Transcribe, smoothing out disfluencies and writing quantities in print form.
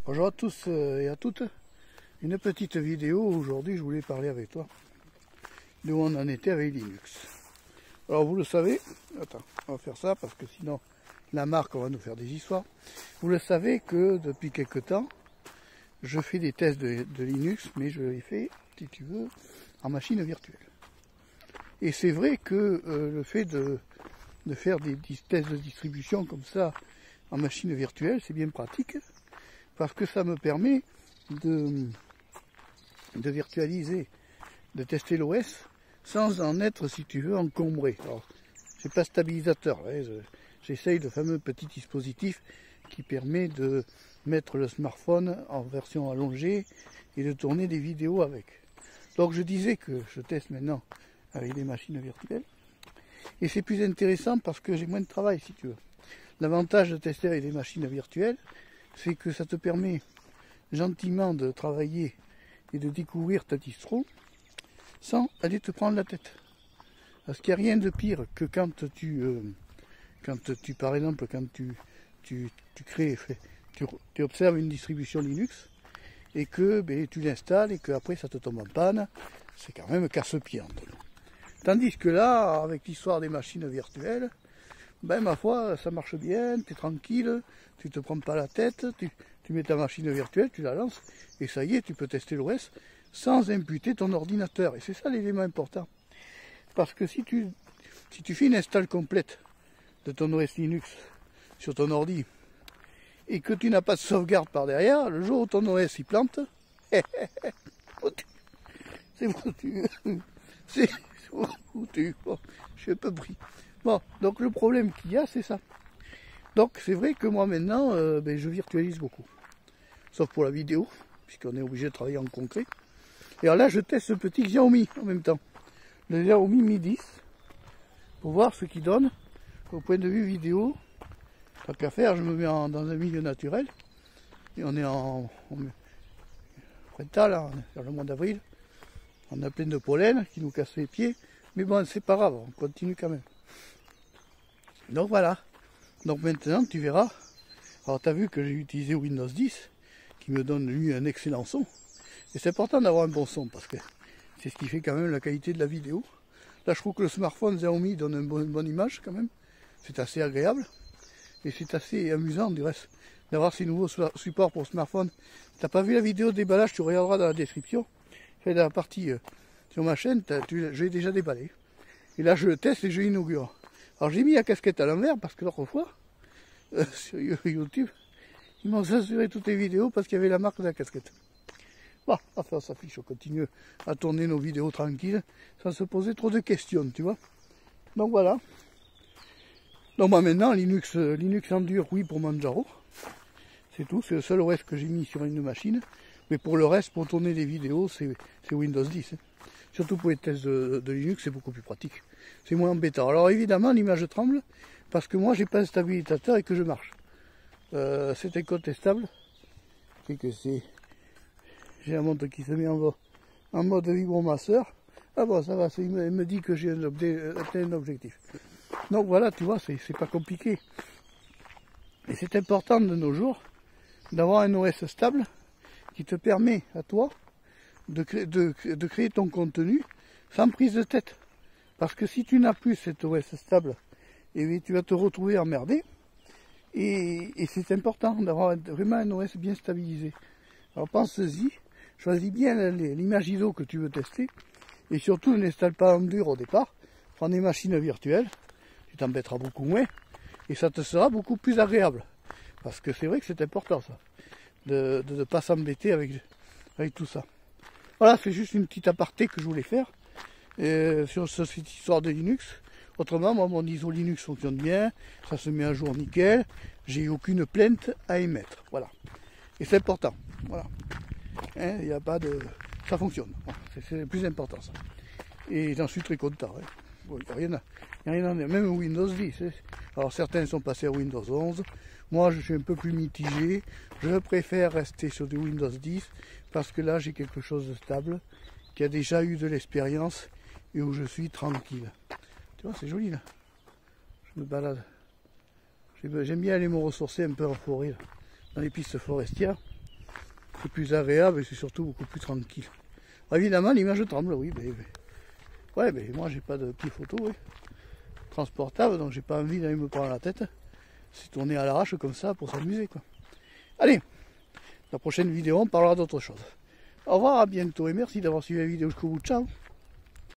Bonjour à tous et à toutes. Une petite vidéo. Aujourd'hui, je voulais parler avec toi de où on en était avec Linux. Alors, vous le savez, attends, on va faire ça parce que sinon la marque va nous faire des histoires. Vous le savez que depuis quelque temps, je fais des tests de Linux, mais je les fais, si tu veux, en machine virtuelle. Et c'est vrai que le fait de faire des tests de distribution comme ça en machine virtuelle, c'est bien pratique. Parce que ça me permet de virtualiser, de tester l'OS sans en être, si tu veux, encombré. Alors, c'est pas stabilisateur, hein, j'essaye de fameux petit dispositif qui permet de mettre le smartphone en version allongée et de tourner des vidéos avec. Donc je disais que je teste maintenant avec des machines virtuelles. Et c'est plus intéressant parce que j'ai moins de travail, si tu veux. L'avantage de tester avec des machines virtuelles, c'est que ça te permet gentiment de travailler et de découvrir ta distro sans aller te prendre la tête. Parce qu'il n'y a rien de pire que quand tu par exemple, quand tu observes une distribution Linux et que tu l'installes et qu'après ça te tombe en panne, c'est quand même casse-pied entre nous. Tandis que là, avec l'histoire des machines virtuelles, ma foi, ça marche bien, tu es tranquille, tu te prends pas la tête, tu mets ta machine virtuelle, tu la lances, et ça y est, tu peux tester l'OS sans imputer ton ordinateur. Et c'est ça l'élément important. Parce que si tu fais une install complète de ton OS Linux sur ton ordi, et que tu n'as pas de sauvegarde par derrière, le jour où ton OS il plante, c'est foutu. C'est foutu. Bon, je suis un peu pris. Bon, donc le problème qu'il y a, c'est ça. Donc c'est vrai que moi maintenant, je virtualise beaucoup. Sauf pour la vidéo, puisqu'on est obligé de travailler en concret. Et alors là, je teste ce petit Xiaomi en même temps. Le Xiaomi Mi 10, pour voir ce qu'il donne au point de vue vidéo. Tant qu'à faire, je me mets dans un milieu naturel. Et on est en printemps, là, vers le mois d'avril. On a plein de pollen qui nous casse les pieds. Mais bon, c'est pas grave, on continue quand même. Donc voilà. Donc maintenant, tu verras. Alors tu as vu que j'ai utilisé Windows 10, qui me donne lui un excellent son. Et c'est important d'avoir un bon son, parce que c'est ce qui fait quand même la qualité de la vidéo. Là, je trouve que le smartphone Xiaomi donne une bonne image quand même. C'est assez agréable. Et c'est assez amusant du reste d'avoir ces nouveaux supports pour smartphone. T'as pas vu la vidéo de déballage, tu regarderas dans la description. Fait dans la partie sur ma chaîne, je l'ai déjà déballé. Et là, je le teste et je l'inaugure. Alors j'ai mis la casquette à l'envers parce que l'autre fois, sur YouTube, ils m'ont censuré toutes les vidéos parce qu'il y avait la marque de la casquette. Bon, enfin on s'affiche, on continue à tourner nos vidéos tranquilles, sans se poser trop de questions, tu vois. Donc voilà. Donc moi maintenant, Linux Endure, oui pour Manjaro. C'est tout, c'est le seul OS que j'ai mis sur une machine. Mais pour le reste, pour tourner des vidéos, c'est Windows 10. Hein. Surtout pour les tests de Linux, c'est beaucoup plus pratique. C'est moins embêtant. Alors évidemment, l'image tremble, parce que moi, j'ai pas un stabilisateur et que je marche. C'est incontestable. C'est que j'ai la montre qui se met en mode vibromasseur. Ah bon, ça va, il me dit que j'ai un objectif. Donc voilà, tu vois, c'est pas compliqué. Et c'est important de nos jours d'avoir un OS stable qui te permet à toi de créer ton contenu sans prise de tête. Parce que si tu n'as plus cet OS stable, tu vas te retrouver emmerdé. Et c'est important d'avoir vraiment un OS bien stabilisé. Alors pense-y, choisis bien l'image ISO que tu veux tester. Et surtout, n'installe pas Endure au départ. Prends des machines virtuelles, tu t'embêteras beaucoup moins. Et ça te sera beaucoup plus agréable. Parce que c'est vrai que c'est important ça. De ne pas s'embêter avec tout ça. Voilà, c'est juste une petite aparté que je voulais faire sur cette histoire de Linux. Autrement, moi, mon ISO Linux fonctionne bien, ça se met à jour nickel, j'ai aucune plainte à émettre. Voilà. Et c'est important. Voilà. Il n'y a pas de. Ça fonctionne. Voilà. C'est le plus important ça. Et j'en suis très content. Hein. Bon, il n'y a rien à dire. Même Windows 10. Hein. Alors certains sont passés à Windows 11. Moi, je suis un peu plus mitigé. Je préfère rester sur du Windows 10 parce que là, j'ai quelque chose de stable, qui a déjà eu de l'expérience et où je suis tranquille. Tu vois, c'est joli là. Je me balade. J'aime bien aller me ressourcer un peu en forêt, là, dans les pistes forestières. C'est plus agréable et c'est surtout beaucoup plus tranquille. Évidemment, l'image tremble, oui. Ouais, mais moi, j'ai pas de petit photo, oui. Transportable, donc j'ai pas envie d'aller me prendre la tête. C'est tourné à l'arrache comme ça pour s'amuser, quoi. Allez, la prochaine vidéo, on parlera d'autre chose. Au revoir, à bientôt et merci d'avoir suivi la vidéo jusqu'au bout. Ciao.